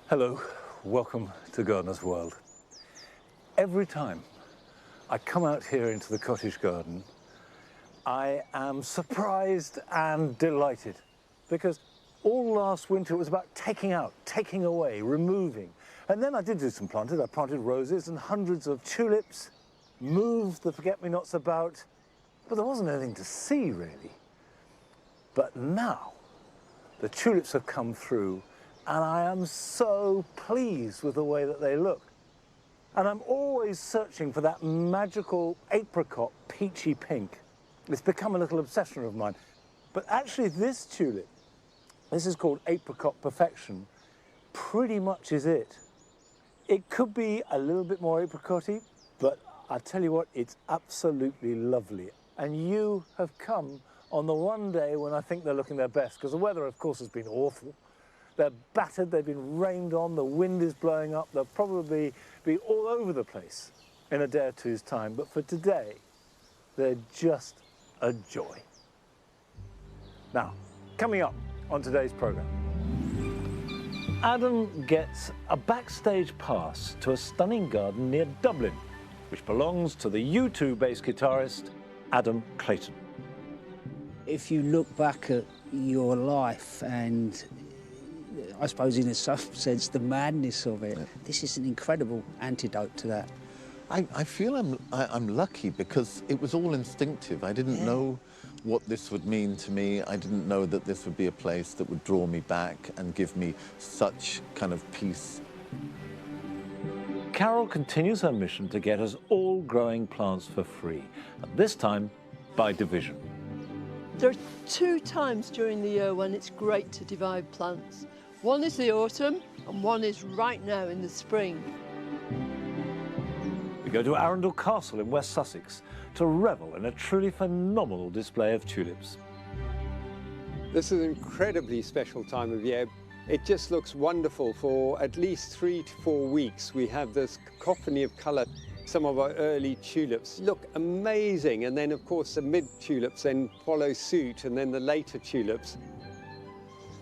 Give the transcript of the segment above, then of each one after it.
Hello, welcome to Gardener's World. Every time I come out here into the cottage garden, I am surprised and delighted because all last winter it was about taking out, taking away, removing. And then I did do some planting. I planted roses and hundreds of tulips, moved the forget-me-nots about, but there wasn't anything to see really. But now the tulips have come through and I am so pleased with the way that they look. And I'm always searching for that magical apricot peachy pink. It's become a little obsession of mine. But actually this tulip, this is called Apricot Perfection, pretty much is it. It could be a little bit more apricot-y, but I tell you what, it's absolutely lovely. And you have come on the one day when I think they're looking their best, because the weather, of course, has been awful. They're battered, they've been rained on, the wind is blowing up, they'll probably be all over the place in a day or two's time. But for today, they're just a joy. Now, coming up on today's programme, Adam gets a backstage pass to a stunning garden near Dublin, which belongs to the U2-based guitarist Adam Clayton. If you look back at your life and I suppose in some sense the madness of it, this is an incredible antidote to that. I feel I'm lucky because it was all instinctive. I didn't know what this would mean to me. I didn't know that this would be a place that would draw me back and give me such kind of peace. Carol continues her mission to get us all growing plants for free, and this time by division. There are two times during the year when it's great to divide plants. One is the autumn and one is right now in the spring. We go to Arundel Castle in West Sussex to revel in a truly phenomenal display of tulips. This is an incredibly special time of year. It just looks wonderful. For at least 3 to 4 weeks we have this cacophony of colour. Some of our early tulips look amazing, and then of course the mid-tulips then follow suit, and then the later tulips.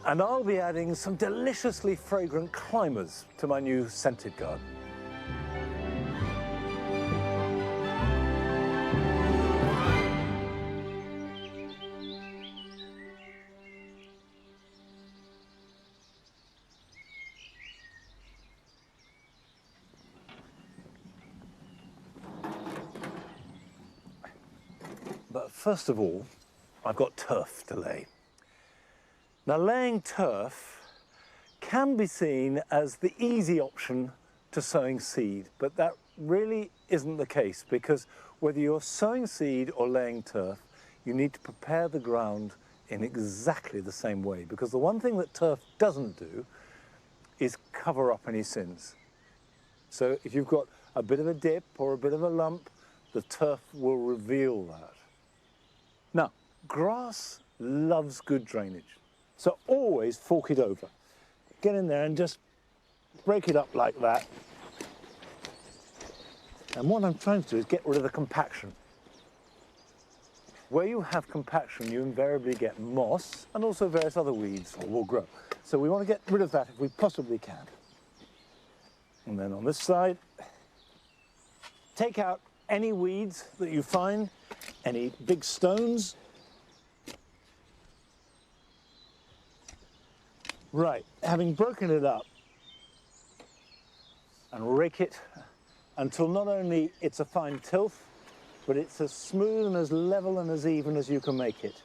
And I'll be adding some deliciously fragrant climbers to my new scented garden. But first of all, I've got turf to lay. Now, laying turf can be seen as the easy option to sowing seed, but that really isn't the case, because whether you're sowing seed or laying turf, you need to prepare the ground in exactly the same way, because the one thing that turf doesn't do is cover up any sins. So if you've got a bit of a dip or a bit of a lump, the turf will reveal that. Now, grass loves good drainage. So always fork it over. Get in there and just break it up like that. And what I'm trying to do is get rid of the compaction. Where you have compaction, you invariably get moss and also various other weeds will grow. So we want to get rid of that if we possibly can. And then on this side, take out any weeds that you find, any big stones. Right, having broken it up, and rake it until not only it's a fine tilth, but it's as smooth and as level and as even as you can make it.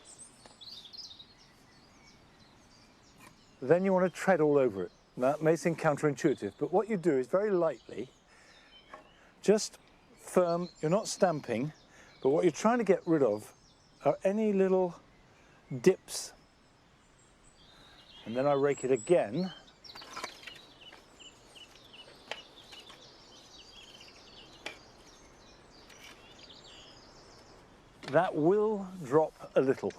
Then you want to tread all over it. Now, that may seem counterintuitive, but what you do is very lightly, just firm, you're not stamping, but what you're trying to get rid of are any little dips. And then I rake it again. That will drop a little.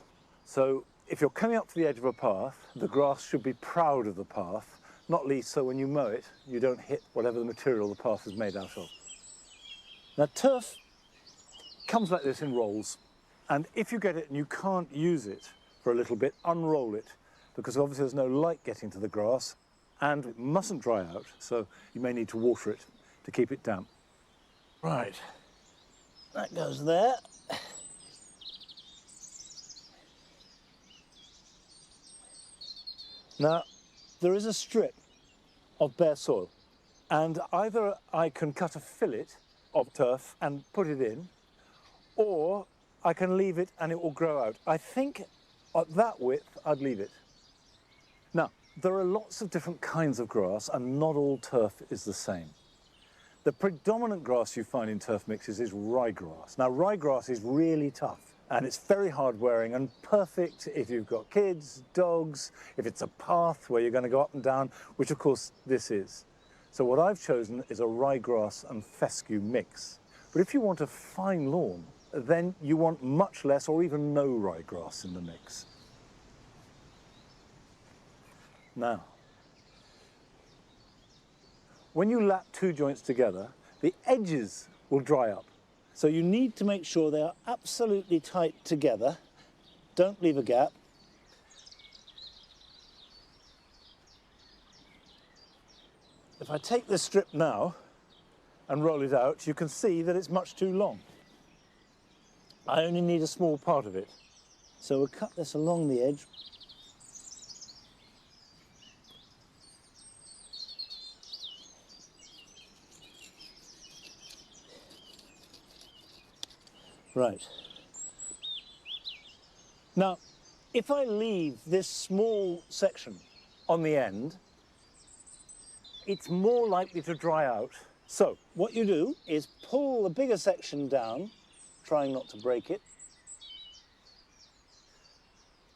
So if you're coming up to the edge of a path, the grass should be proud of the path, not least so when you mow it, you don't hit whatever the material the path is made out of. Now, turf comes like this in rolls, and if you get it and you can't use it for a little bit, unroll it, because obviously there's no light getting to the grass, and it mustn't dry out, so you may need to water it to keep it damp. Right, that goes there. Now, there is a strip of bare soil, and either I can cut a fillet of turf and put it in, or I can leave it and it will grow out. I think at that width, I'd leave it. Now, there are lots of different kinds of grass, and not all turf is the same. The predominant grass you find in turf mixes is ryegrass. Now, ryegrass is really tough, and it's very hard wearing and perfect if you've got kids, dogs, if it's a path where you're going to go up and down, which of course this is. So what I've chosen is a ryegrass and fescue mix. But if you want a fine lawn, then you want much less or even no ryegrass in the mix. Now, when you lap two joints together, the edges will dry up. So you need to make sure they are absolutely tight together. Don't leave a gap. If I take this strip now and roll it out, you can see that it's much too long. I only need a small part of it. So we'll cut this along the edge. Right. Now, if I leave this small section on the end, it's more likely to dry out. So what you do is pull the bigger section down, trying not to break it,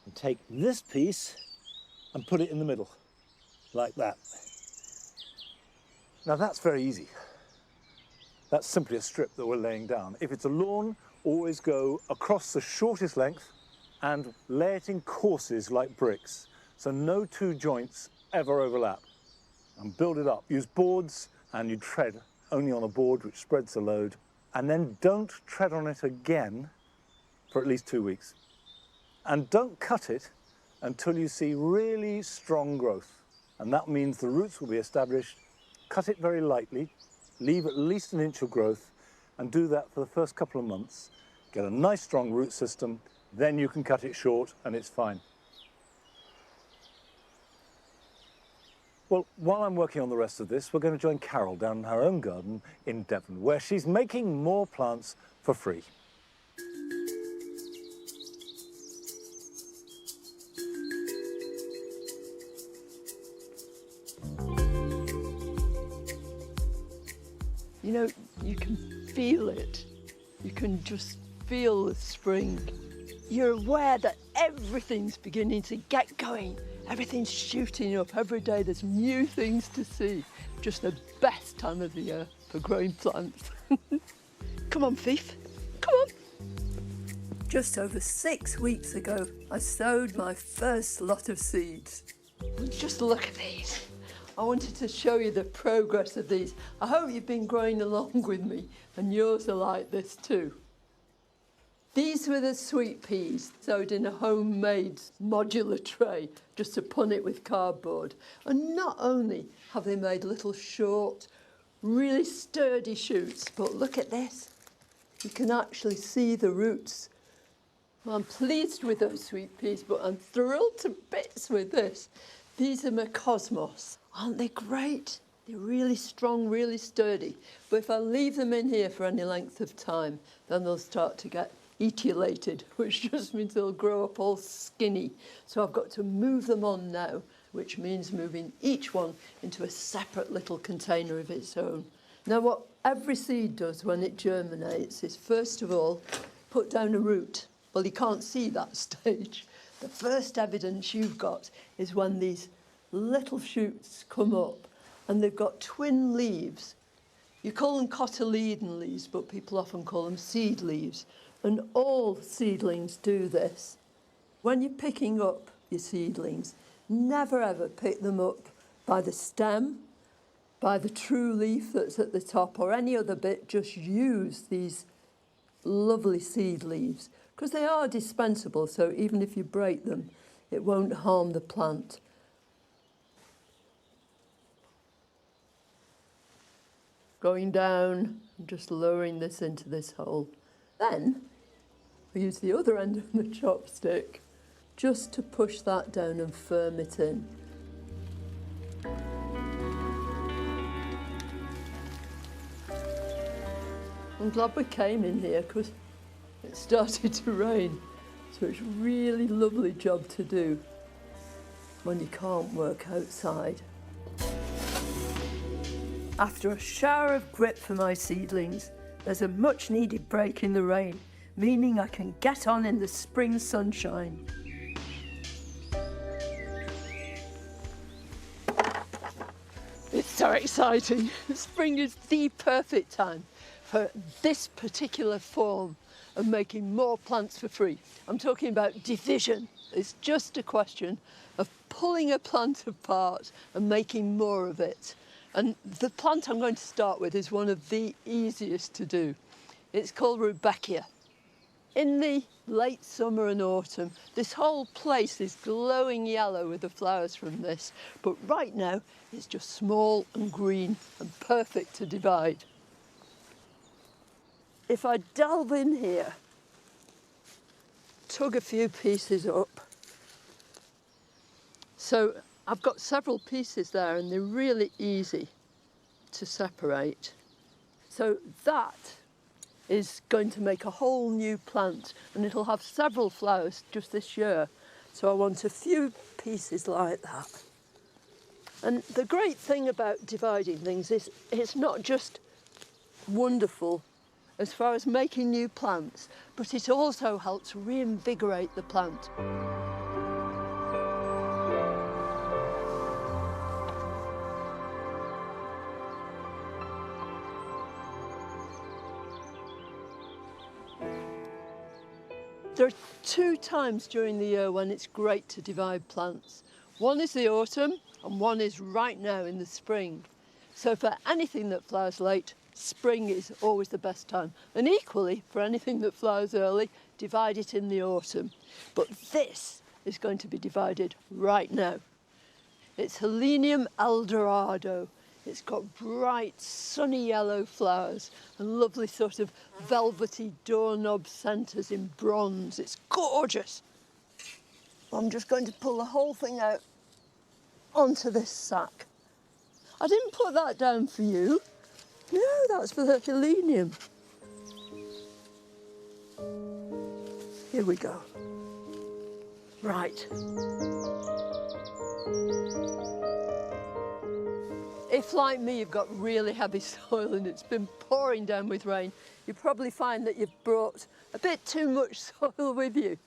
and take this piece and put it in the middle, like that. Now that's very easy. That's simply a strip that we're laying down. If it's a lawn, always go across the shortest length and lay it in courses like bricks, so no two joints ever overlap. And build it up. Use boards, and you tread only on a board which spreads the load, and then don't tread on it again for at least 2 weeks. And don't cut it until you see really strong growth. And that means the roots will be established. Cut it very lightly, leave at least an inch of growth, and do that for the first couple of months. Get a nice strong root system, then you can cut it short and it's fine. Well, while I'm working on the rest of this, we're going to join Carol down in her own garden in Devon, where she's making more plants for free. You know, you can feel it. You can just feel the spring. You're aware that everything's beginning to get going. Everything's shooting up. Every day there's new things to see. Just the best time of the year for growing plants. Come on, Fief. Come on. Just over 6 weeks ago, I sowed my first lot of seeds. Just look at these. I wanted to show you the progress of these. I hope you've been growing along with me and yours are like this too. These were the sweet peas sowed in a homemade modular tray just to pun it with cardboard. And not only have they made little short, really sturdy shoots, but look at this. You can actually see the roots. Well, I'm pleased with those sweet peas, but I'm thrilled to bits with this. These are my Cosmos. Aren't they great? They're really strong, really sturdy. But if I leave them in here for any length of time, then they'll start to get etiolated, which just means they'll grow up all skinny. So I've got to move them on now, which means moving each one into a separate little container of its own. Now, what every seed does when it germinates is, first of all, put down a root. Well, you can't see that stage. The first evidence you've got is when these little shoots come up and they've got twin leaves. You call them cotyledon leaves, but people often call them seed leaves. And all seedlings do this. When you're picking up your seedlings, never ever pick them up by the stem, by the true leaf that's at the top, or any other bit. Just use these lovely seed leaves, because they are dispensable, so even if you break them, it won't harm the plant. going down and just lowering this into this hole. Then I use the other end of the chopstick just to push that down and firm it in. I'm glad we came in here because it started to rain, so it's a really lovely job to do when you can't work outside. After a shower of grit for my seedlings, there's a much needed break in the rain, meaning I can get on in the spring sunshine. It's so exciting. Spring is the perfect time for this particular form of making more plants for free. I'm talking about division. It's just a question of pulling a plant apart and making more of it. And the plant I'm going to start with is one of the easiest to do. It's called Rudbeckia. In the late summer and autumn, this whole place is glowing yellow with the flowers from this, but right now it's just small and green and perfect to divide. If I delve in here, tug a few pieces up. So I've got several pieces there and they're really easy to separate. So that is going to make a whole new plant and it'll have several flowers just this year. So I want a few pieces like that. And the great thing about dividing things is it's not just wonderful as far as making new plants, but it also helps reinvigorate the plant. There are two times during the year when it's great to divide plants. One is the autumn and one is right now in the spring. So for anything that flowers late, spring is always the best time. And equally, for anything that flowers early, divide it in the autumn. But this is going to be divided right now. It's Helenium Eldorado. It's got bright, sunny yellow flowers and lovely sort of velvety doorknob centres in bronze. It's gorgeous. I'm just going to pull the whole thing out onto this sack. I didn't put that down for you. No, that's for the Helenium. Here we go. Right. If, like me, you've got really heavy soil and it's been pouring down with rain, you probably find that you've brought a bit too much soil with you.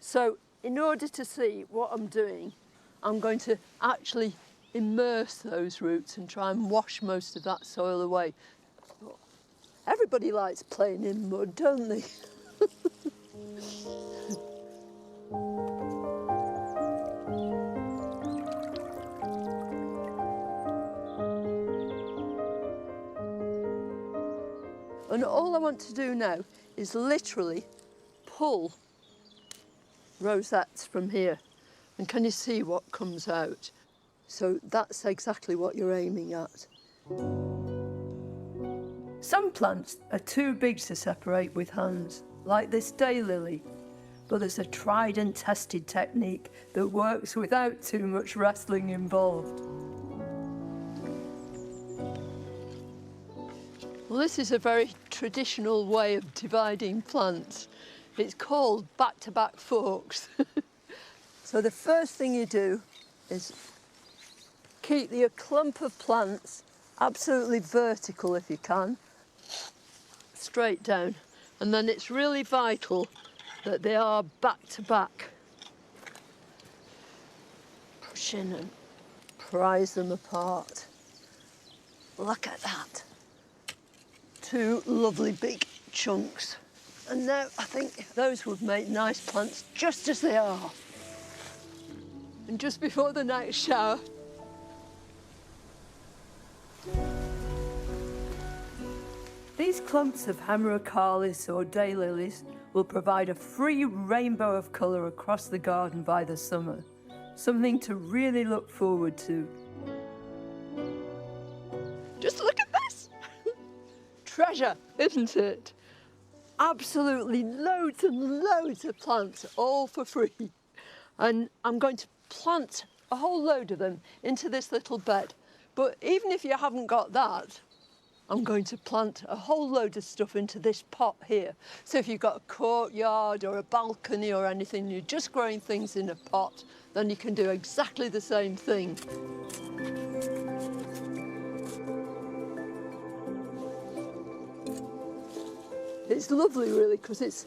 So in order to see what I'm doing, I'm going to actually immerse those roots and try and wash most of that soil away. Everybody likes playing in mud, don't they? And all I want to do now is literally pull rosettes from here. And can you see what comes out? So that's exactly what you're aiming at. Some plants are too big to separate with hands, like this daylily. But there's a tried and tested technique that works without too much wrestling involved. Well, this is a very traditional way of dividing plants. It's called back-to-back forks. So the first thing you do is keep your clump of plants absolutely vertical if you can, straight down. And then it's really vital that they are back-to-back. Push in and prise them apart. Look at that. Two lovely big chunks. And now I think those would make nice plants just as they are. And just before the next shower, these clumps of Hemerocalis or daylilies will provide a free rainbow of colour across the garden by the summer. Something to really look forward to. Just look at this! treasure, isn't it? Absolutely loads and loads of plants, all for free. And I'm going to plant a whole load of them into this little bed. But even if you haven't got that, I'm going to plant a whole load of stuff into this pot here. So if you've got a courtyard or a balcony or anything, you're just growing things in a pot, then you can do exactly the same thing. It's lovely, really, because it's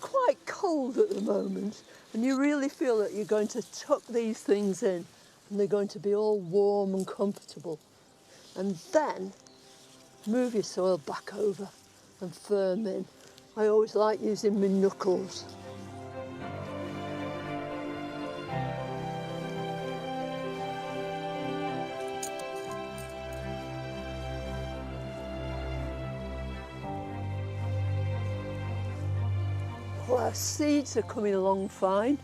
quite cold at the moment, and you really feel that you're going to tuck these things in, and they're going to be all warm and comfortable. And then move your soil back over and firm in. I always like using my knuckles. Well, our seeds are coming along fine,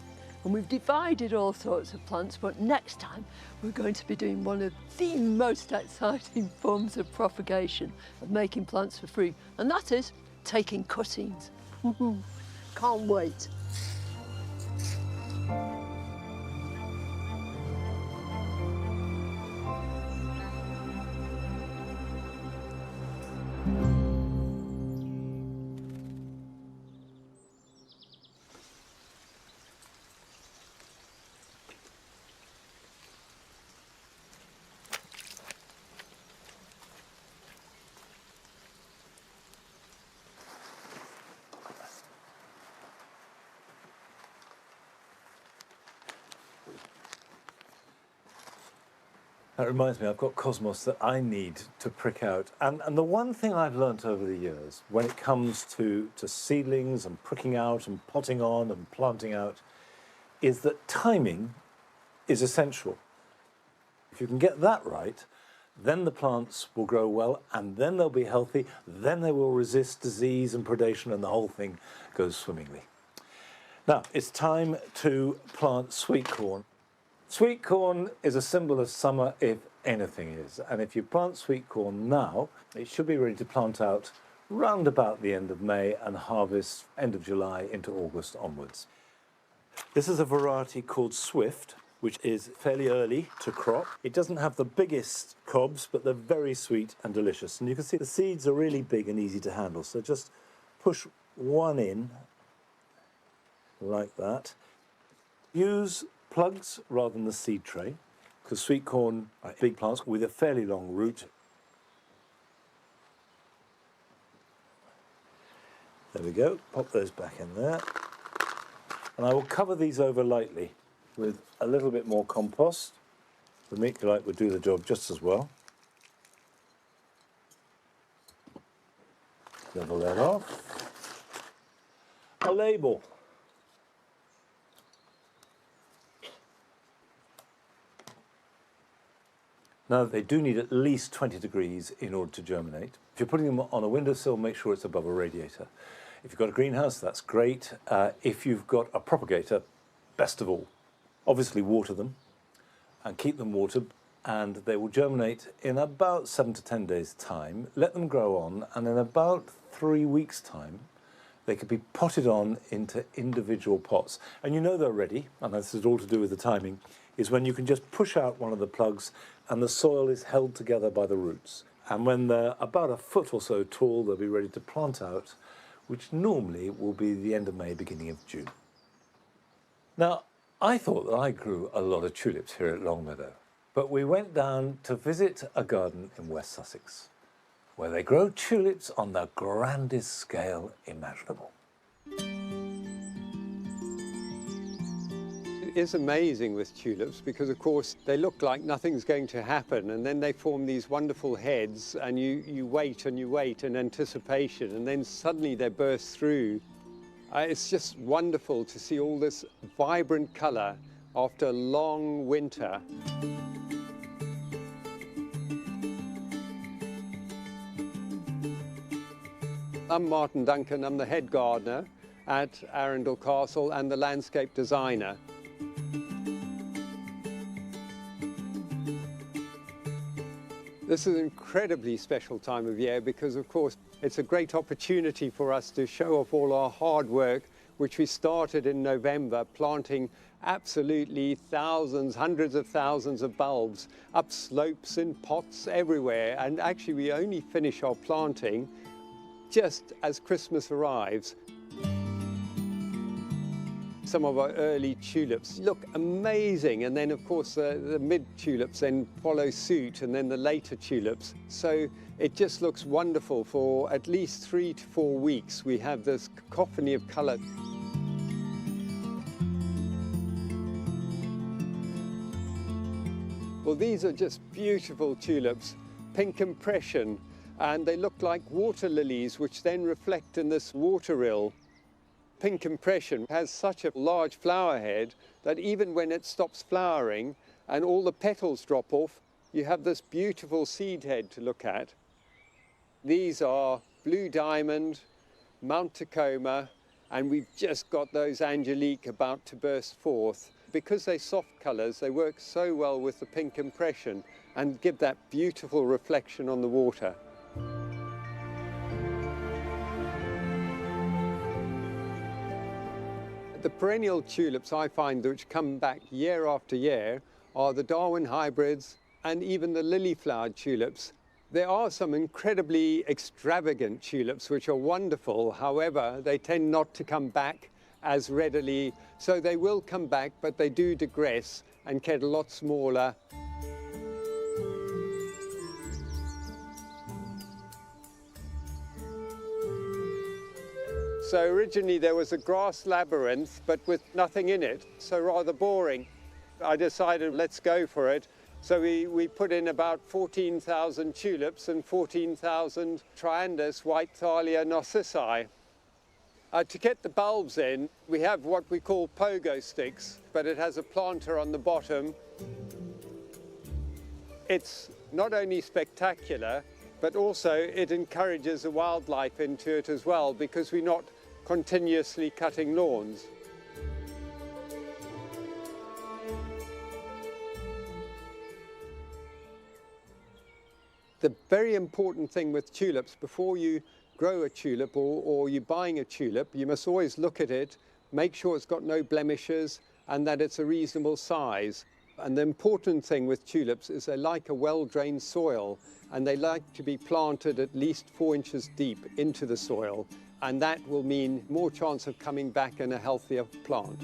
and we've divided all sorts of plants, but next time we're going to be doing one of the most exciting forms of propagation of making plants for free, and that is taking cuttings. Can't wait. That reminds me, I've got cosmos that I need to prick out. And the one thing I've learnt over the years, when it comes to seedlings and pricking out and potting on and planting out, is that timing is essential. If you can get that right, then the plants will grow well, and then they'll be healthy, then they will resist disease and predation, and the whole thing goes swimmingly. Now, it's time to plant sweet corn. Sweet corn is a symbol of summer, if anything is. And if you plant sweet corn now, it should be ready to plant out round about the end of May and harvest end of July into August onwards. This is a variety called Swift, which is fairly early to crop. It doesn't have the biggest cobs, but they're very sweet and delicious. And you can see the seeds are really big and easy to handle. So just push one in, like that. Use plugs rather than the seed tray, because sweet corn are big plants with a fairly long root. There we go, pop those back in there. And I will cover these over lightly with a little bit more compost. The vermiculite would do the job just as well. Level that off. A label. Now, they do need at least 20 degrees in order to germinate. If you're putting them on a windowsill, make sure it's above a radiator. If you've got a greenhouse, that's great. If you've got a propagator, best of all. Obviously, water them and keep them watered, and they will germinate in about 7 to 10 days' time. Let them grow on, and in about 3 weeks' time, they could be potted on into individual pots. And you know they're ready, and this is all to do with the timing, is when you can just push out one of the plugs and the soil is held together by the roots. And when they're about a foot or so tall, they'll be ready to plant out, which normally will be the end of May, beginning of June. Now, I thought that I grew a lot of tulips here at Longmeadow, but we went down to visit a garden in West Sussex, where they grow tulips on the grandest scale imaginable. It is amazing with tulips because, of course, they look like nothing's going to happen, and then they form these wonderful heads, and you wait and you wait in anticipation, and then suddenly they burst through. It's just wonderful to see all this vibrant colour after a long winter. I'm Martin Duncan. I'm the head gardener at Arundel Castle and the landscape designer. This is an incredibly special time of year because, of course, it's a great opportunity for us to show off all our hard work, which we started in November, planting absolutely thousands, hundreds of thousands of bulbs up slopes in pots everywhere. And actually, we only finish our planting just as Christmas arrives. Some of our early tulips look amazing, and then of course the mid tulips then follow suit, and then the later tulips. So it just looks wonderful. For at least 3 to 4 weeks we have this cacophony of colour. Well, these are just beautiful tulips, pink impression, and they look like water lilies, which then reflect in this water rill. Pink impression has such a large flower head that even when it stops flowering and all the petals drop off, you have this beautiful seed head to look at. These are Blue Diamond, Mount Tacoma, and we've just got those Angelique about to burst forth. Because they're soft colours, they work so well with the pink impression and give that beautiful reflection on the water. The perennial tulips I find which come back year after year are the Darwin hybrids and even the lily-flowered tulips. There are some incredibly extravagant tulips which are wonderful. However, they tend not to come back as readily. So they will come back, but they do digress and get a lot smaller. So originally there was a grass labyrinth, but with nothing in it, so rather boring. I decided let's go for it. So we put in about 14,000 tulips and 14,000 Triandis white Thalia narcissi. To get the bulbs in, we have what we call pogo sticks, but it has a planter on the bottom. It's not only spectacular, but also it encourages the wildlife into it as well, because we're not continuously cutting lawns. The very important thing with tulips, before you grow a tulip or you're buying a tulip, you must always look at it, make sure it's got no blemishes and that it's a reasonable size. And the important thing with tulips is they like a well-drained soil, and they like to be planted at least 4 inches deep into the soil, and that will mean more chance of coming back in a healthier plant.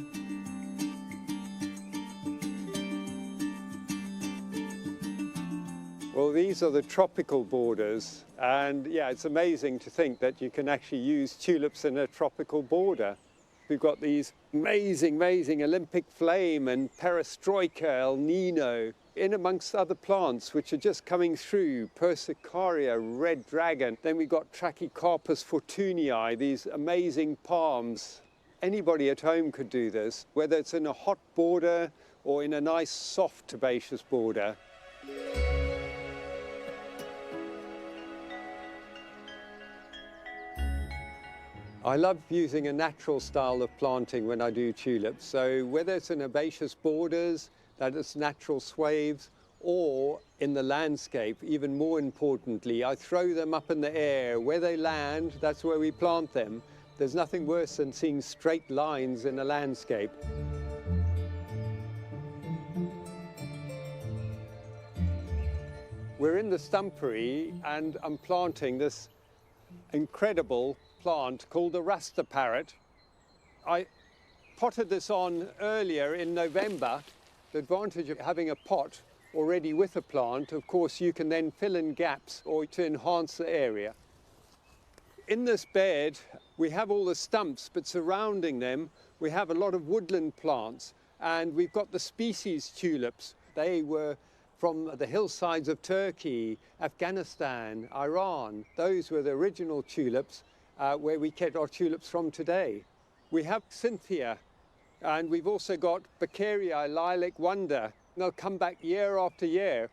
Well, these are the tropical borders, and yeah, it's amazing to think that you can actually use tulips in a tropical border. We've got these amazing Olympic flame and perestroika, El Nino, in amongst other plants which are just coming through, Persicaria, red dragon. Then we've got Trachycarpus fortunii, these amazing palms. Anybody at home could do this, whether it's in a hot border or in a nice soft herbaceous border. I love using a natural style of planting when I do tulips. So whether it's in herbaceous borders, that it's natural swaths, or in the landscape, even more importantly, I throw them up in the air. Where they land, that's where we plant them. There's nothing worse than seeing straight lines in a landscape. We're in the stumpery and I'm planting this incredible plant called the Rasta Parrot. I potted this on earlier in November. The advantage of having a pot already with a plant, of course, you can then fill in gaps or to enhance the area. In this bed, we have all the stumps, but surrounding them, we have a lot of woodland plants, and we've got the species tulips. They were from the hillsides of Turkey, Afghanistan, Iran. Those were the original tulips where we get our tulips from today. We have Cynthia, and we've also got Beccarii, Lilac Wonder. They'll come back year after year.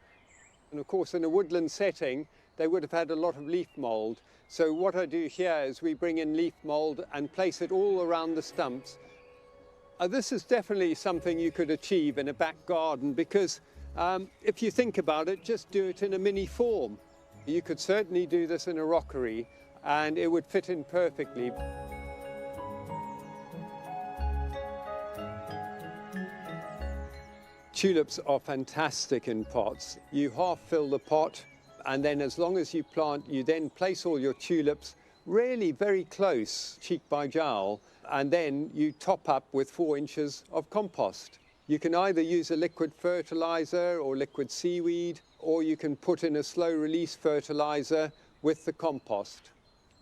And of course, in a woodland setting, they would have had a lot of leaf mold. So what I do here is we bring in leaf mold and place it all around the stumps. This is definitely something you could achieve in a back garden, because If you think about it, just do it in a mini form. You could certainly do this in a rockery and it would fit in perfectly. Tulips are fantastic in pots. You half fill the pot, and then as long as you plant, you then place all your tulips really very close, cheek by jowl, and then you top up with 4 inches of compost. You can either use a liquid fertilizer or liquid seaweed, or you can put in a slow release fertilizer with the compost.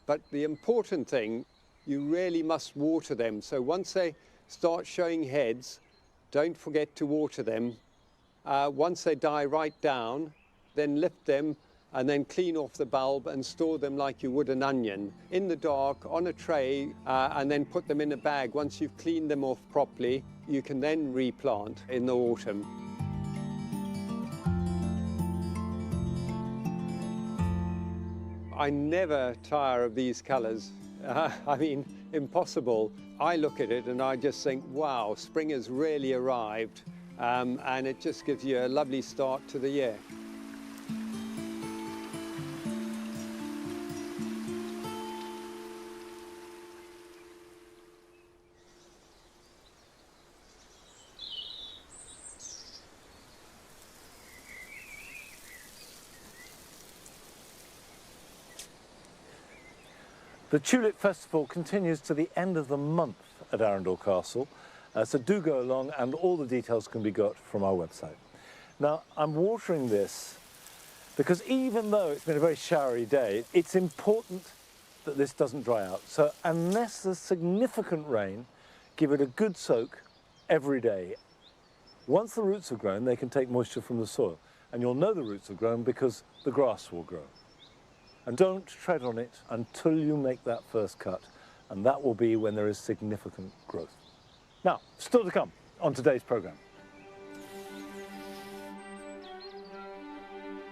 But the important thing, you really must water them. So once they start showing heads, don't forget to water them. Once they die right down, then lift them and then clean off the bulb and store them like you would an onion in the dark on a tray, and then put them in a bag. Once you've cleaned them off properly, you can then replant in the autumn. I never tire of these colours. I mean, impossible. I look at it and I just think, wow, spring has really arrived, and it just gives you a lovely start to the year. The Tulip Festival continues to the end of the month at Arundel Castle, so do go along, and all the details can be got from our website. Now, I'm watering this because even though it's been a very showery day, it's important that this doesn't dry out. So unless there's significant rain, give it a good soak every day. Once the roots have grown, they can take moisture from the soil, and you'll know the roots have grown because the grass will grow. And don't tread on it until you make that first cut, and that will be when there is significant growth. Now, still to come on today's programme.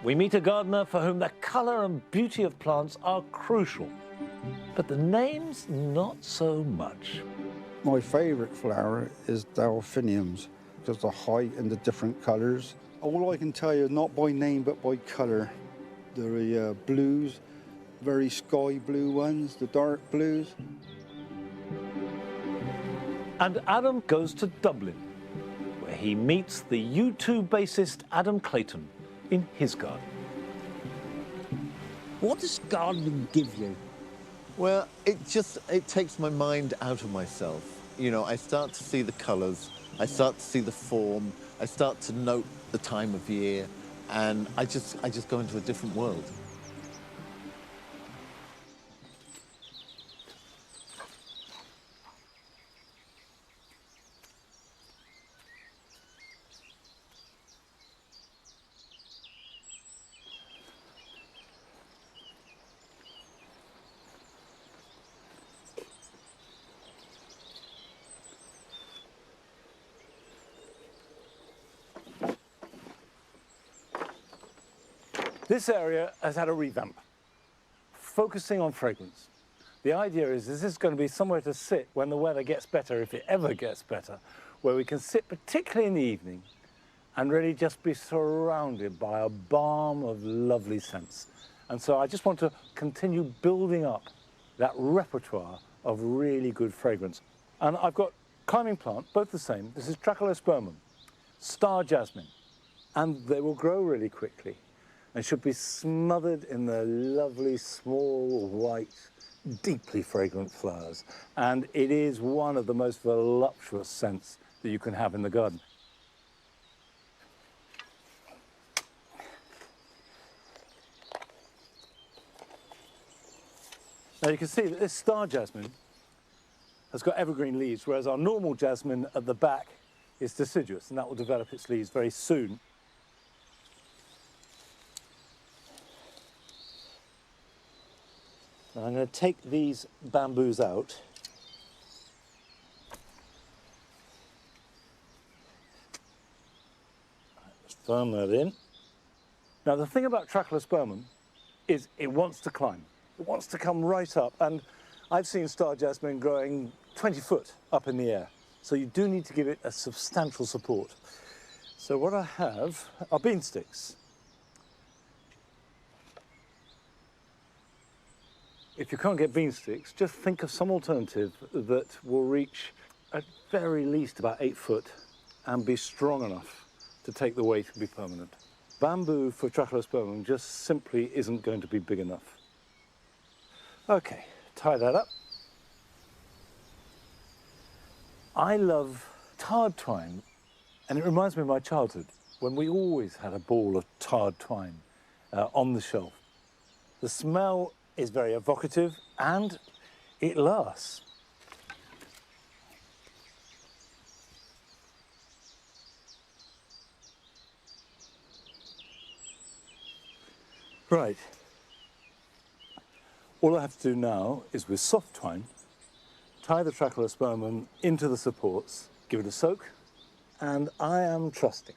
We meet a gardener for whom the colour and beauty of plants are crucial, but the names not so much. My favourite flower is delphiniums, because the height and the different colours. All I can tell you, not by name but by colour. The blues, very sky blue ones, the dark blues. And Adam goes to Dublin, where he meets the U2 bassist Adam Clayton in his garden. What does gardening give you? Well, it takes my mind out of myself. You know, I start to see the colours, I start to see the form, I start to note the time of year, and I just go into a different world. This area has had a revamp, focusing on fragrance. The idea is this is going to be somewhere to sit when the weather gets better, if it ever gets better, where we can sit, particularly in the evening, and really just be surrounded by a balm of lovely scents. And so I just want to continue building up that repertoire of really good fragrance. And I've got climbing plant, both the same. This is Trachelospermum, star jasmine, and they will grow really quickly and should be smothered in the lovely, small, white, deeply fragrant flowers. And it is one of the most voluptuous scents that you can have in the garden. Now you can see that this star jasmine has got evergreen leaves, whereas our normal jasmine at the back is deciduous, and that will develop its leaves very soon. Now I'm going to take these bamboos out. Let's firm that in. Now the thing about Trachelospermum is it wants to climb. It wants to come right up, and I've seen star jasmine growing 20 foot up in the air. So you do need to give it a substantial support. So what I have are bean sticks. If you can't get bean sticks, just think of some alternative that will reach at very least about 8 foot and be strong enough to take the weight and be permanent. Bamboo for Trachelospermum just simply isn't going to be big enough. Okay, tie that up. I love tarred twine, and it reminds me of my childhood when we always had a ball of tarred twine on the shelf. The smell is very evocative and it lasts. Right. All I have to do now is with soft twine, tie the Trachelospermum into the supports, give it a soak, and I am trusting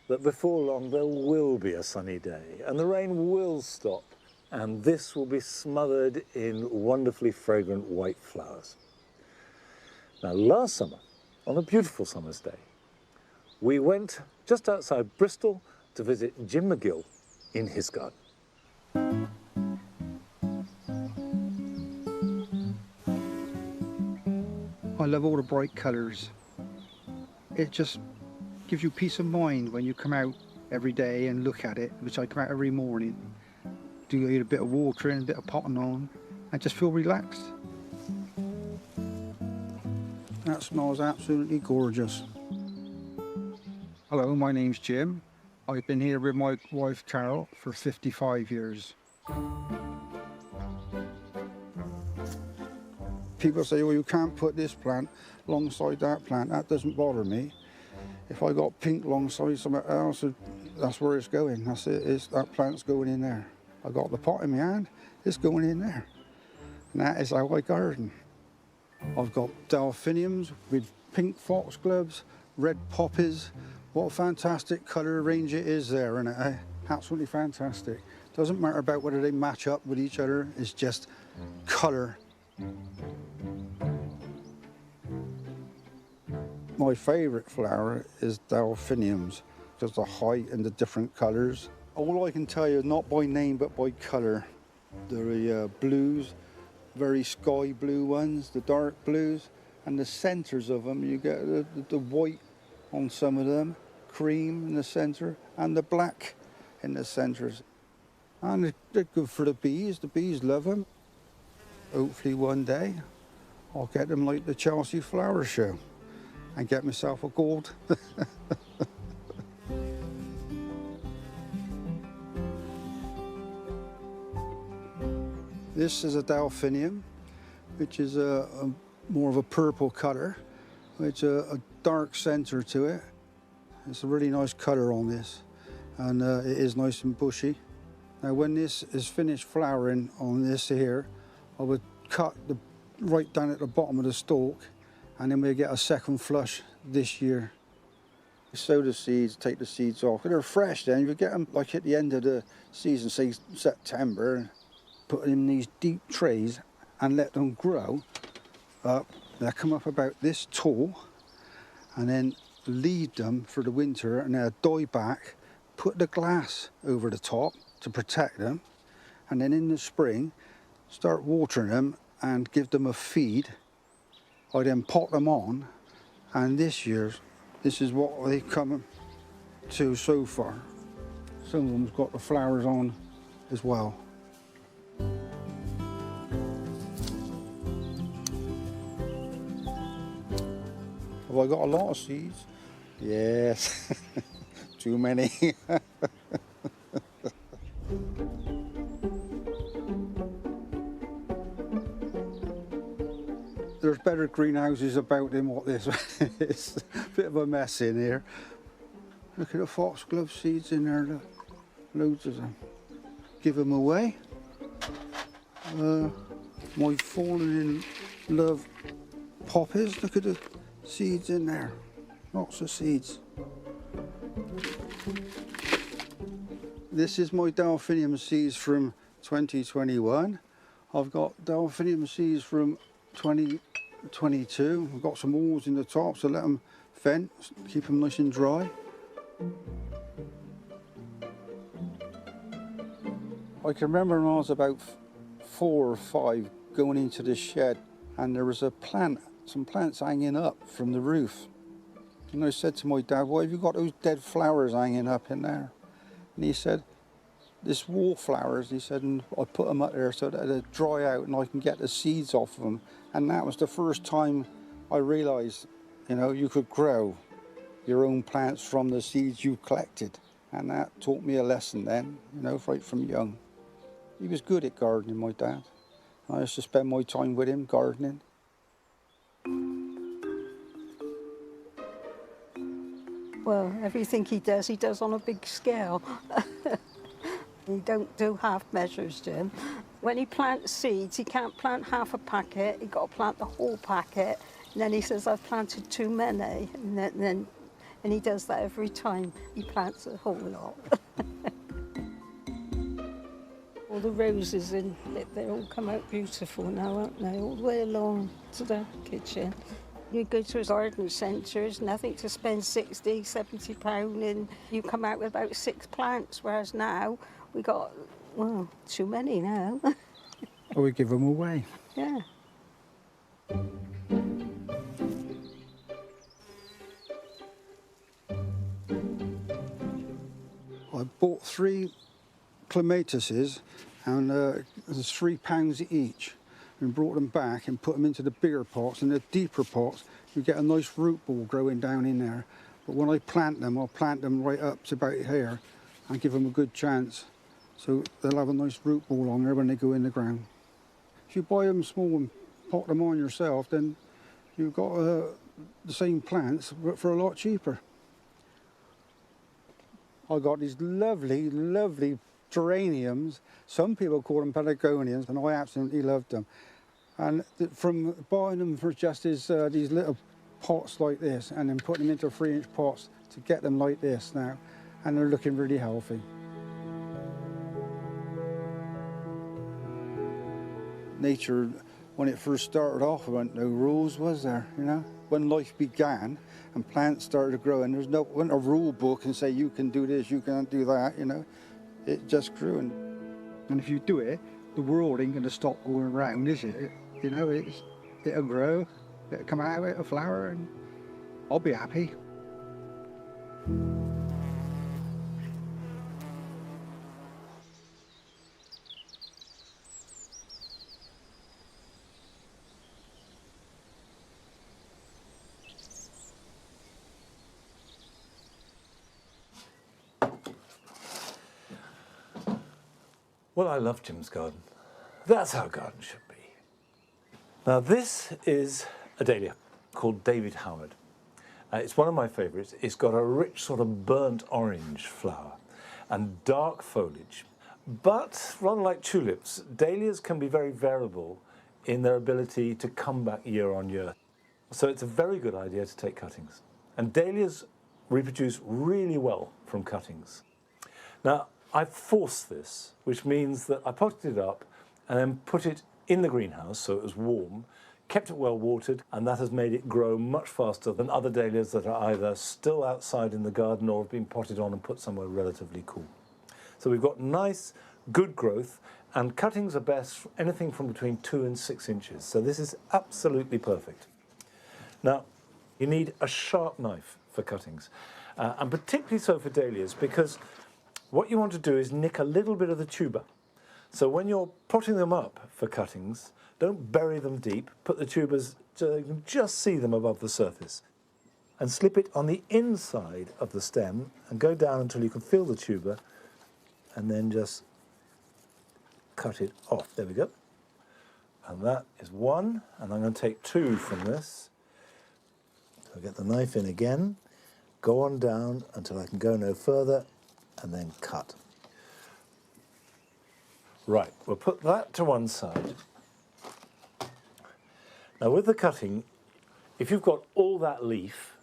that before long there will be a sunny day and the rain will stop and this will be smothered in wonderfully fragrant white flowers. Now, last summer, on a beautiful summer's day, we went just outside Bristol to visit Jim McGill in his garden. I love all the bright colours. It just gives you peace of mind when you come out every day and look at it, which I come out every morning. Do a bit of watering, a bit of potting on, and just feel relaxed. That smells absolutely gorgeous. Hello, my name's Jim. I've been here with my wife Carol for 55 years. People say, well, you can't put this plant alongside that plant. That doesn't bother me. If I got pink alongside something else, that's where it's going. That's it. That plant's going in there. I got the pot in my hand, it's going in there. And that is how I garden. I've got delphiniums with pink foxgloves, red poppies. What a fantastic colour range it is there, isn't it? Eh? Absolutely fantastic. Doesn't matter about whether they match up with each other, it's just colour. My favourite flower is delphiniums, because the height and the different colours. All I can tell you, not by name but by colour. The blues, very sky blue ones, the dark blues, and the centres of them, you get the white on some of them, cream in the centre, and the black in the centres. And they're good for the bees love them. Hopefully one day I'll get them like the Chelsea Flower Show and get myself a gold. This is a delphinium, which is a more of a purple colour, which a dark centre to it. It's a really nice colour on this, and it is nice and bushy. Now, when this is finished flowering on this here, I would cut right down at the bottom of the stalk, and then we get a second flush this year. You sow the seeds, take the seeds off. They're fresh then. You get them like at the end of the season, say September, and put them in these deep trays and let them grow up. They'll come up about this tall, and then lead them for the winter, and they'll die back, put the glass over the top to protect them, and then in the spring start watering them and give them a feed. I then pot them on, and this is what they've come to so far. Some of them's got the flowers on as well. Have I got a lot of seeds? Yes, too many. There's better greenhouses about than what this is. It's a bit of a mess in here. Look at the foxglove seeds in there, look. Loads of them. Give them away. My fallen in love poppies, look at the seeds in there. Lots of seeds. This is my delphinium seeds from 2021. I've got delphinium seeds from 2022. I've got some walls in the top, so let them vent, keep them nice and dry. I can remember when I was about 4 or 5 going into the shed, and there was some plants hanging up from the roof. And I said to my dad, "Why have you got those dead flowers hanging up in there?" And he said, "This wallflowers," he said, "and I put them up there so that they'd dry out and I can get the seeds off of them." And that was the first time I realised, you know, you could grow your own plants from the seeds you collected. And that taught me a lesson then, you know, right from young. He was good at gardening, my dad. I used to spend my time with him gardening. Well, everything he does on a big scale. He don't do half measures, Jim. When he plants seeds, he can't plant half a packet. He got to plant the whole packet. And then he says, "I've planted too many." And he does that every time. He plants a whole lot. All the roses they all come out beautiful now, aren't they? All the way along to the kitchen. You go to a garden centre, there's nothing to spend £60, £70 in. You come out with about 6 plants, whereas now we got, well, too many now. Or we give them away. Yeah. I bought 3 clematises, and it was £3 each, and brought them back and put them into the bigger pots. And the deeper pots, you get a nice root ball growing down in there. But when I plant them, I'll plant them right up to about here and give them a good chance. So they'll have a nice root ball on there when they go in the ground. If you buy them small and pot them on yourself, then you've got the same plants but for a lot cheaper. I got these lovely, lovely geraniums. Some people call them pelargoniums, and I absolutely loved them. And from buying them for just these little pots like this, and then putting them into 3-inch pots to get them like this now, and they're looking really healthy. Nature, when it first started off, there weren't no rules, was there, you know? When life began and plants started growing, there wasn't a rule book and say you can do this, you can't do that, you know? It just grew, and if you do it, the world ain't going to stop going around, is it? You know, it'll grow, it'll come out of it, a flower, and I'll be happy. Well, I love Jim's garden. That's how a garden should be. Now, this is a dahlia called David Howard. It's one of my favourites. It's got a rich sort of burnt orange flower and dark foliage. But rather like tulips, dahlias can be very variable in their ability to come back year on year. So it's a very good idea to take cuttings. And dahlias reproduce really well from cuttings. Now, I've forced this, which means that I potted it up and then put it in the greenhouse so it was warm, kept it well watered, and that has made it grow much faster than other dahlias that are either still outside in the garden or have been potted on and put somewhere relatively cool. So we've got nice, good growth, and cuttings are best anything from between 2 and 6 inches. So this is absolutely perfect. Now, you need a sharp knife for cuttings, and particularly so for dahlias, because what you want to do is nick a little bit of the tuber. So when you're potting them up for cuttings, don't bury them deep. Put the tubers so you can just see them above the surface. And slip it on the inside of the stem and go down until you can feel the tuber, and then just cut it off. There we go. And that is one, and I'm going to take 2 from this. So get the knife in again, go on down until I can go no further, and then cut. Right, we'll put that to one side. Now with the cutting, if you've got all that leaf,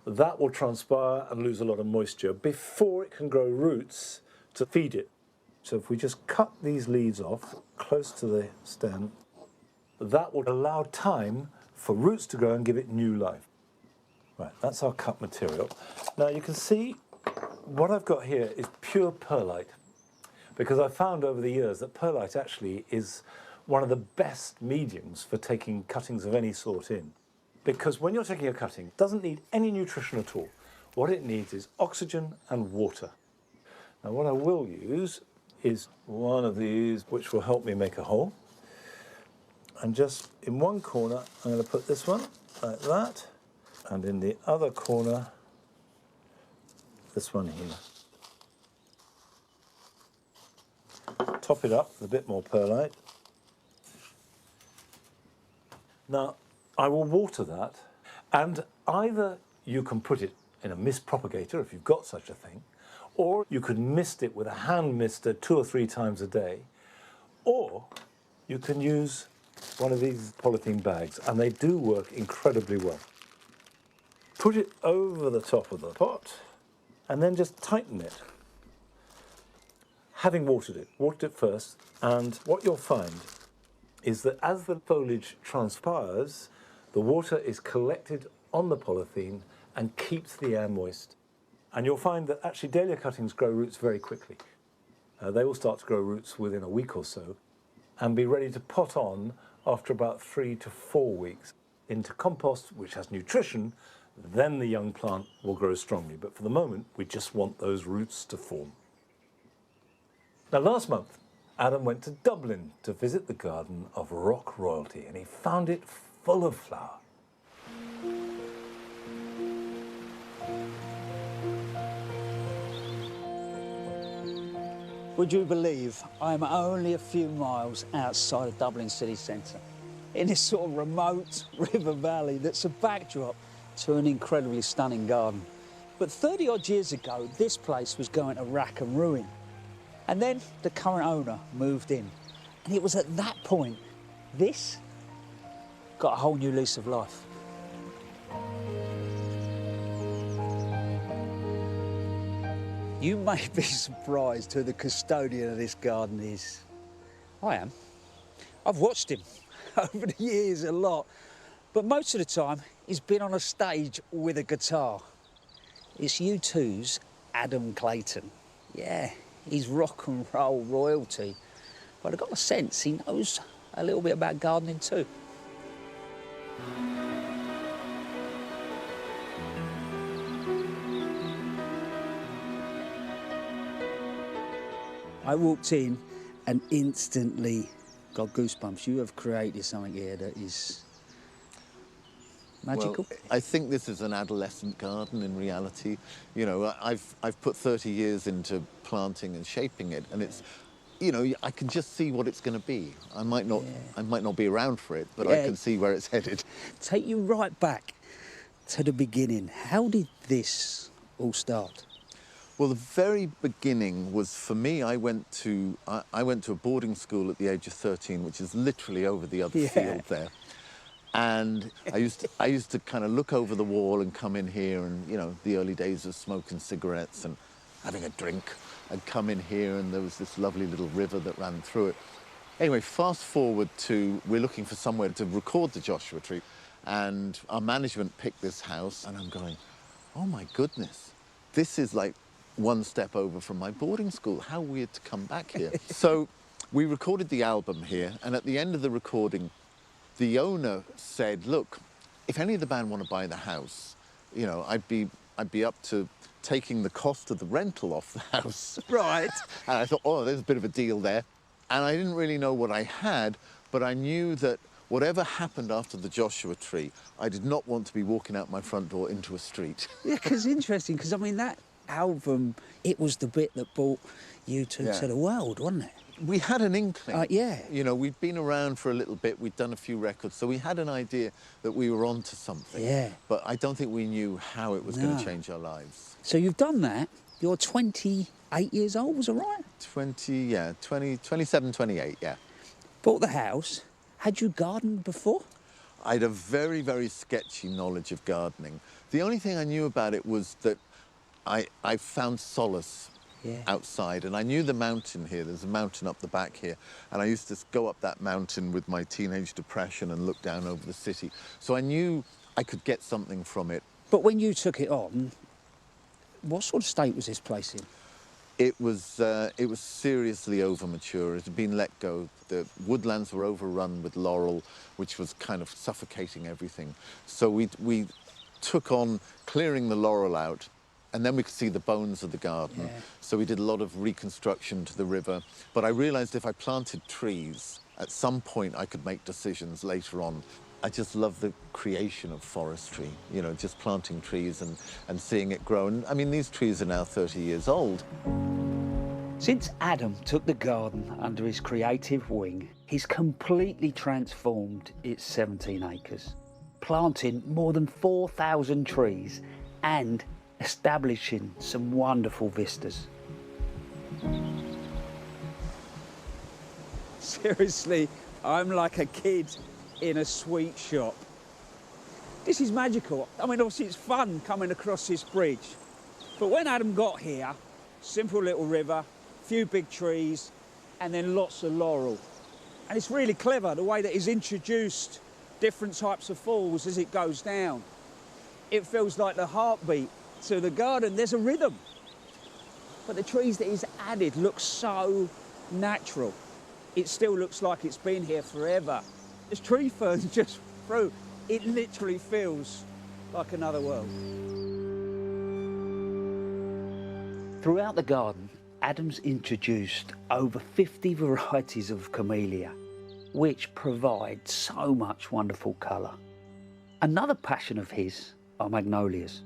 that will transpire and lose a lot of moisture before it can grow roots to feed it. So if we just cut these leaves off close to the stem, that will allow time for roots to grow and give it new life. Right, that's our cut material. Now you can see What I've got here is pure perlite, because I've found over the years that perlite actually is one of the best mediums for taking cuttings of any sort in. Because when you're taking a cutting, it doesn't need any nutrition at all. What it needs is oxygen and water. Now what I will use is one of these which will help me make a hole. And just in one corner, I'm going to put this one like that. And in the other corner, this one here. Top it up with a bit more perlite. Now, I will water that, and either you can put it in a mist propagator if you've got such a thing, or you could mist it with a hand mister 2 or 3 times a day, or you can use one of these polythene bags, and they do work incredibly well. Put it over the top of the pot, and then just tighten it. Having watered it first, and what you'll find is that as the foliage transpires, the water is collected on the polythene and keeps the air moist. And you'll find that actually dahlia cuttings grow roots very quickly. They will start to grow roots within a week or so and be ready to pot on after about 3 to 4 weeks into compost, which has nutrition. Then the young plant will grow strongly. But for the moment, we just want those roots to form. Now, last month, Adam went to Dublin to visit the garden of rock royalty, and he found it full of flower. Would you believe I'm only a few miles outside of Dublin city centre, in this sort of remote river valley that's a backdrop to an incredibly stunning garden. But 30 odd years ago, this place was going to rack and ruin. And then the current owner moved in. And it was at that point, this got a whole new lease of life. You may be surprised who the custodian of this garden is. I am. I've watched him over the years a lot, but most of the time he's been on a stage with a guitar. It's U2's Adam Clayton. Yeah, he's rock and roll royalty, but I got the sense he knows a little bit about gardening too. I walked in and instantly got goosebumps. You have created something here that is magical. Well, I think this is an adolescent garden in reality. You know, I've put 30 years into planting and shaping it, and it's, you know, I can just see what it's going to be. I might not be around for it, but I can see where it's headed. Take you right back to the beginning. How did this all start? Well, the very beginning was, for me, I went to a boarding school at the age of 13, which is literally over the other field there. And I used to kind of look over the wall and come in here, and, you know, the early days of smoking cigarettes and having a drink. I'd come in here and there was this lovely little river that ran through it. Anyway, fast forward to, we're looking for somewhere to record the Joshua Tree, and our management picked this house, and I'm going, oh my goodness, this is like one step over from my boarding school. How weird to come back here. So we recorded the album here, and at the end of the recording, the owner said, look, if any of the band want to buy the house, you know, I'd be up to taking the cost of the rental off the house. Right. And I thought, oh, there's a bit of a deal there. And I didn't really know what I had, but I knew that whatever happened after the Joshua Tree, I did not want to be walking out my front door into a street. Yeah, because interesting, because I mean, that album, it was the bit that brought U2 to the world, wasn't it? We had an inkling. Yeah. You know, we'd been around for a little bit, we'd done a few records, so we had an idea that we were onto something. Yeah. But I don't think we knew how it was going to change our lives. So you've done that. You're 28 years old, was it right? 27, 28, yeah. Bought the house. Had you gardened before? I had a very, very sketchy knowledge of gardening. The only thing I knew about it was that I found solace outside, and I knew the mountain here. There's a mountain up the back here, and I used to go up that mountain with my teenage depression and look down over the city. So I knew I could get something from it. But when you took it on, What sort of state was this place in? It was seriously overmature. It had been let go. The woodlands were overrun with laurel, which was kind of suffocating everything. So we took on clearing the laurel out, and then we could see the bones of the garden. Yeah. So we did a lot of reconstruction to the river. But I realized if I planted trees, at some point I could make decisions later on. I just love the creation of forestry, you know, just planting trees and seeing it grow. And I mean, these trees are now 30 years old. Since Adam took the garden under his creative wing, he's completely transformed its 17 acres, planting more than 4,000 trees and establishing some wonderful vistas. Seriously, I'm like a kid in a sweet shop. This is magical. I mean, obviously it's fun coming across this bridge. But when Adam got here, simple little river, few big trees, and then lots of laurel. And it's really clever, the way that he's introduced different types of falls as it goes down. It feels like the heartbeat to the garden. There's a rhythm. But the trees that he's added look so natural. It still looks like it's been here forever. There's tree ferns just through. It literally feels like another world. Throughout the garden, Adam's introduced over 50 varieties of camellia, which provide so much wonderful colour. Another passion of his are magnolias.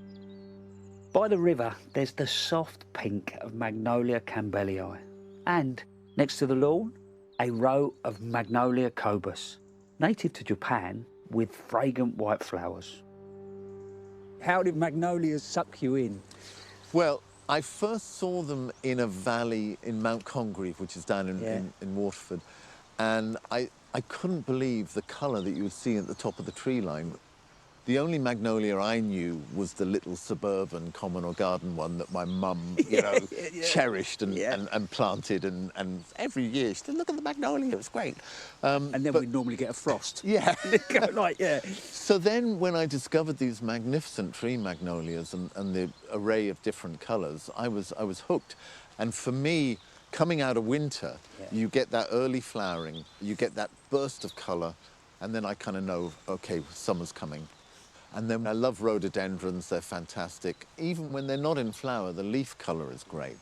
By the river, there's the soft pink of Magnolia campbellii, and next to the lawn, a row of Magnolia cobus, native to Japan, with fragrant white flowers. How did magnolias suck you in? Well, I first saw them in a valley in Mount Congreve, which is down in Waterford, and I couldn't believe the colour that you would see at the top of the tree line. The only magnolia I knew was the little suburban common or garden one that my mum, you know, cherished and planted, and every year she said, "Look at the magnolia, it was great." And then we'd normally get a frost. Yeah. Like, yeah. So then when I discovered these magnificent tree magnolias and the array of different colours, I was hooked. And for me, coming out of winter, you get that early flowering, you get that burst of colour, and then I kind of know, okay, summer's coming. And then I love rhododendrons, they're fantastic. Even when they're not in flower, the leaf colour is great.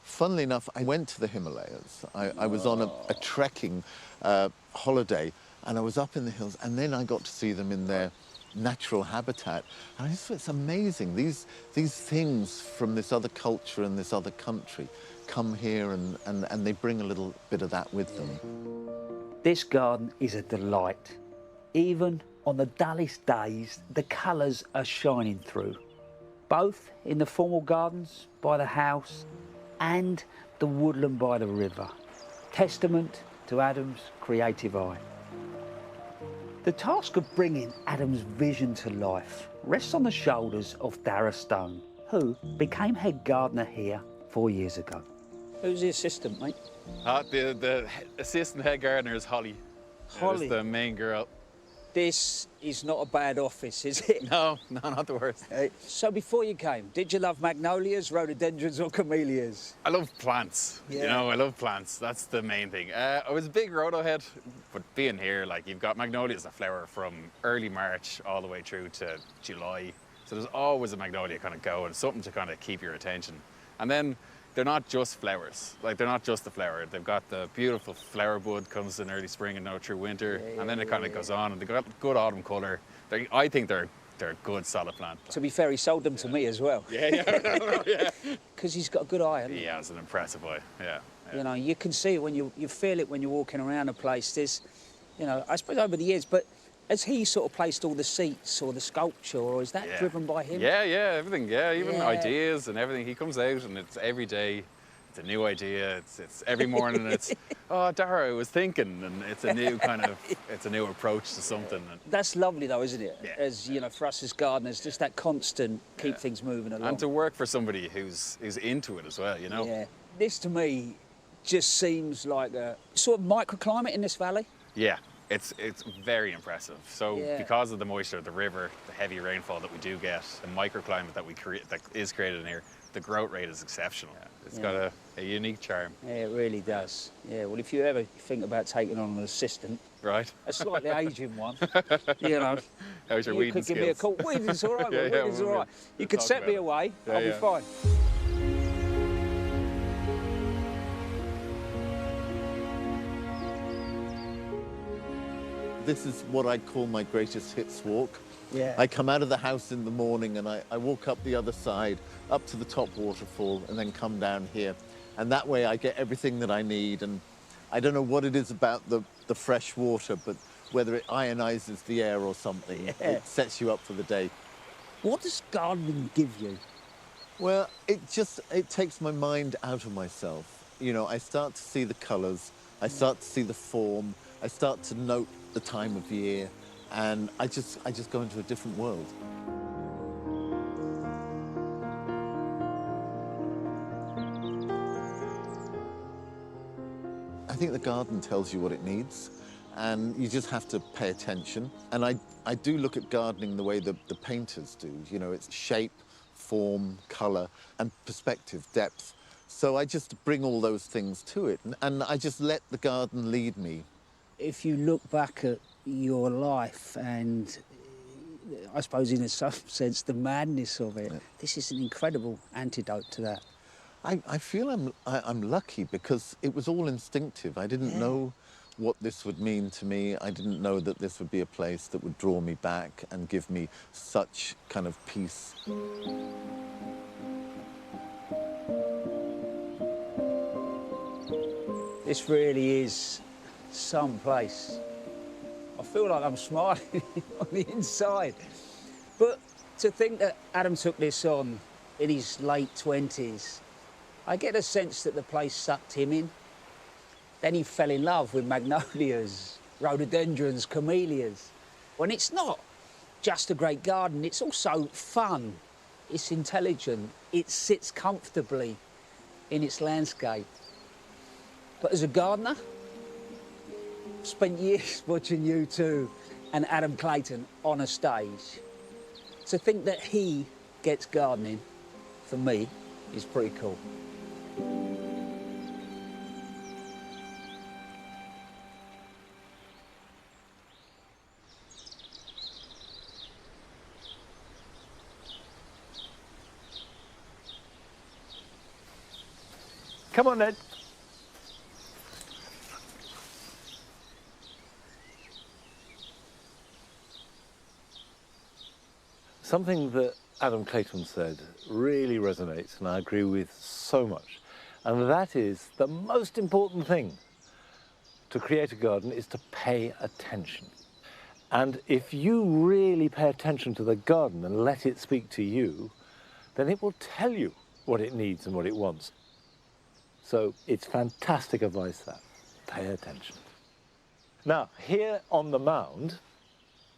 Funnily enough, I went to the Himalayas. I was on a trekking holiday, and I was up in the hills, and then I got to see them in their natural habitat. And I just thought, it's amazing. These things from this other culture and this other country come here, and they bring a little bit of that with them. This garden is a delight. Even on the dullest days, the colours are shining through, both in the formal gardens by the house and the woodland by the river. Testament to Adam's creative eye. The task of bringing Adam's vision to life rests on the shoulders of Dara Stone, who became head gardener here 4 years ago. Who's the assistant, mate? The assistant head gardener is Holly. Holly? Is the main girl. This is not a bad office, is it? No, not the worst. So before you came, did you love magnolias, rhododendrons or camellias? I love plants. Yeah. You know, I love plants. That's the main thing. I was a big rhodo head, but being here, like, you've got magnolias that flower from early March all the way through to July. So there's always a magnolia kind of going, something to kind of keep your attention. And then they're not just flowers. Like, they're not just the flower. They've got the beautiful flower bud comes in early spring and now through winter, and then it kind of goes on, and they've got good autumn colour. I think they're a good, solid plant. To be fair, he sold them to me as well. Yeah. Because he's got a good eye, hasn't he? Yeah, it's an impressive eye, yeah. You know, you can see it when you feel it when you're walking around a place. There's, you know, I suppose over the years, but has he sort of placed all the seats or the sculpture, or is that driven by him? Yeah, everything, even ideas and everything. He comes out and it's every day, it's a new idea. It's every morning it's, oh, Dara, I was thinking, and it's a new kind of, it's a new approach to something. That's lovely though, isn't it? Yeah. As, you know, for us as gardeners, just that constant keep things moving along. And to work for somebody who's into it as well, you know? Yeah. This to me just seems like a sort of microclimate in this valley. Yeah. It's very impressive. So Yeah. because of the moisture of the river, the heavy rainfall that we do get, the microclimate that we create, that is created in here, the growth rate is exceptional. It's got a unique charm. Yeah, it really does. Yeah, well, if you ever think about taking on an assistant, Right? a slightly aging one, you know, How's your you weeding could give me a skills? call. Weeding's all right, Yeah, well, yeah, weeding's we'll- all right. You we'll could talk set about me it. away, Yeah, I'll be yeah. fine. This is what I call my greatest hits walk. Yeah. I come out of the house in the morning and I walk up the other side, up to the top waterfall, and then come down here. And that way I get everything that I need. And I don't know what it is about the fresh water, but whether it ionizes the air or something, Yeah. it sets you up for the day. What does gardening give you? Well, it takes my mind out of myself. You know, I start to see the colors, I start to see the form, I start to note the time of year, and I just go into a different world. I think the garden tells you what it needs, and you just have to pay attention. And I do look at gardening the way the painters do. You know, it's shape, form, color, and perspective, depth. So I just bring all those things to it, and I just let the garden lead me. If you look back at your life and I suppose in some sense the madness of it, this is an incredible antidote to that. I feel I'm lucky because it was all instinctive. I didn't know what this would mean to me. I didn't know that this would be a place that would draw me back and give me such kind of peace. This really is some place. I feel like I'm smiling on the inside. But to think that Adam took this on in his late 20s, I get a sense that the place sucked him in. Then he fell in love with magnolias, rhododendrons, camellias. When it's not just a great garden, it's also fun, it's intelligent, it sits comfortably in its landscape. But as a gardener, I've spent years watching you two and Adam Clayton on a stage. To think that he gets gardening, for me, is pretty cool. Come on, Ned. Something that Adam Clayton said really resonates, and I agree with so much. And that is the most important thing to create a garden is to pay attention. And if you really pay attention to the garden and let it speak to you, then it will tell you what it needs and what it wants. So it's fantastic advice, that. Pay attention. Now, here on the mound,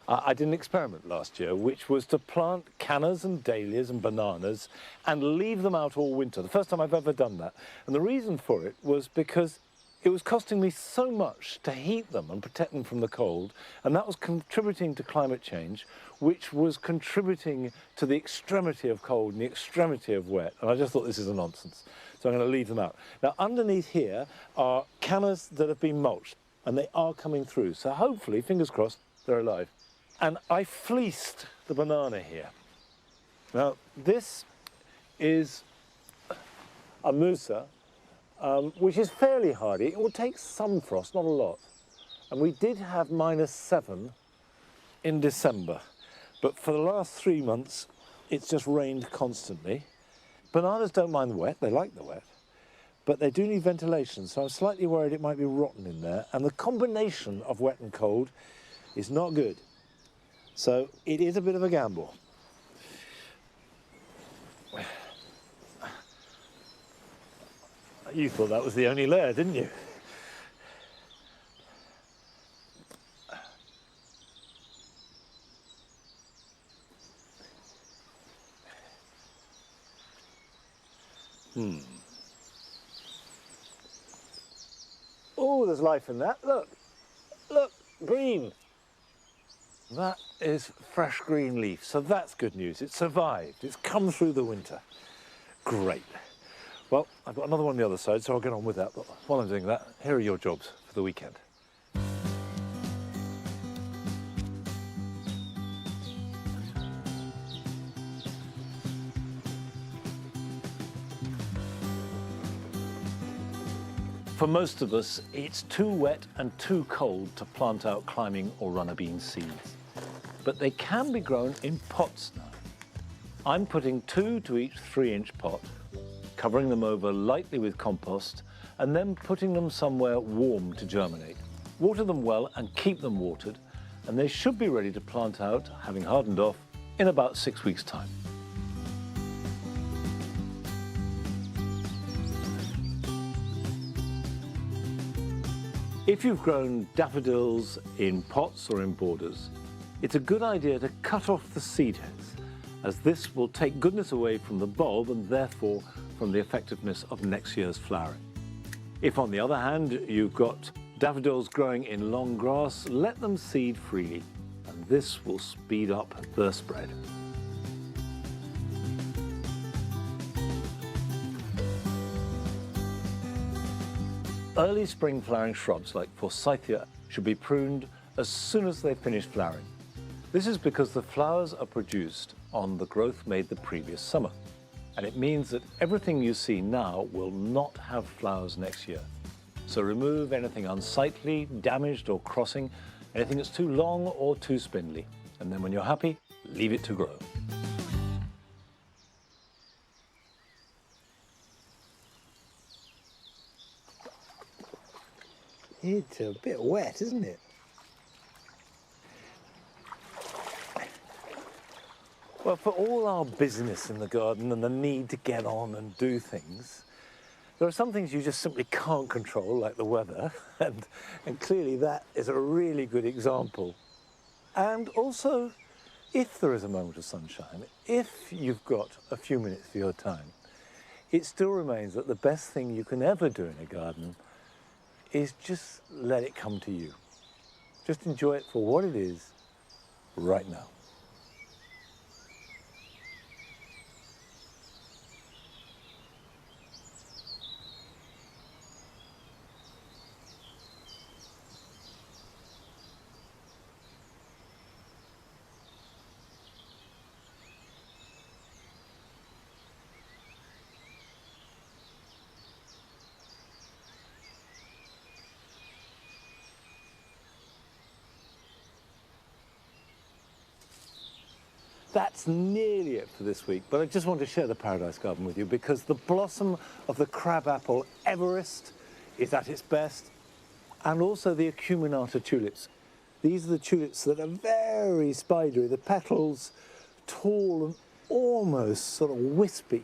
I did an experiment last year, which was to plant cannas and dahlias and bananas and leave them out all winter. The first time I've ever done that. And the reason for it was because it was costing me so much to heat them and protect them from the cold, and that was contributing to climate change, which was contributing to the extremity of cold and the extremity of wet. And I just thought, this is a nonsense. So I'm going to leave them out. Now, underneath here are cannas that have been mulched, and they are coming through. So hopefully, fingers crossed, they're alive. And I fleeced the banana here. Now, this is a Musa, which is fairly hardy. It will take some frost, not a lot. And we did have -7 in December. But for the last 3 months, it's just rained constantly. Bananas don't mind the wet, they like the wet. But they do need ventilation, so I'm slightly worried it might be rotten in there. And the combination of wet and cold is not good. So it is a bit of a gamble. You thought that was the only layer, didn't you? Oh, there's life in that. Look, look. green. That is fresh green leaf, so that's good news. It's survived, it's come through the winter. Great. Well, I've got another one on the other side, so I'll get on with that. But while I'm doing that, here are your jobs for the weekend. For most of us, it's too wet and too cold to plant out climbing or runner bean seeds. But they can be grown in pots now. I'm putting 2 to each 3-inch pot, covering them over lightly with compost, and then putting them somewhere warm to germinate. Water them well and keep them watered, and they should be ready to plant out, having hardened off, in about 6 weeks' time. If you've grown daffodils in pots or in borders, it's a good idea to cut off the seed heads, as this will take goodness away from the bulb and therefore from the effectiveness of next year's flowering. If, on the other hand, you've got daffodils growing in long grass, let them seed freely, and this will speed up their spread. Early spring flowering shrubs like Forsythia should be pruned as soon as they finish flowering. This is because the flowers are produced on the growth made the previous summer, and it means that everything you see now will not have flowers next year. So remove anything unsightly, damaged or crossing, anything that's too long or too spindly, and then when you're happy, leave it to grow. It's a bit wet, isn't it? Well, for all our busyness in the garden and the need to get on and do things, there are some things you just simply can't control, like the weather, and clearly that is a really good example. And also, if there is a moment of sunshine, if you've got a few minutes for your time, it still remains that the best thing you can ever do in a garden is just let it come to you. Just enjoy it for what it is right now. That's nearly it for this week, but I just want to share the Paradise Garden with you because the blossom of the crabapple Everest is at its best, and also the acuminata tulips. These are the tulips that are very spidery, the petals tall and almost sort of wispy.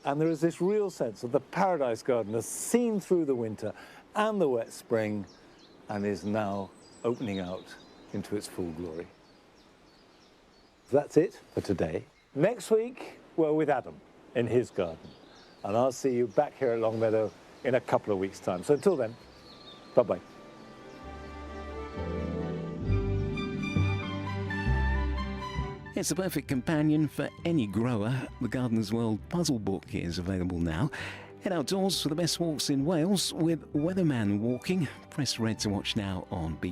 And there is this real sense of the Paradise Garden has seen through the winter and the wet spring and is now opening out into its full glory. That's it for today. Next week, we're with Adam in his garden. And I'll see you back here at Longmeadow in a couple of weeks' time. So until then, bye-bye. It's the perfect companion for any grower. The Gardener's World Puzzle Book is available now. Head outdoors for the best walks in Wales with Weatherman Walking. Press red to watch now on BBC.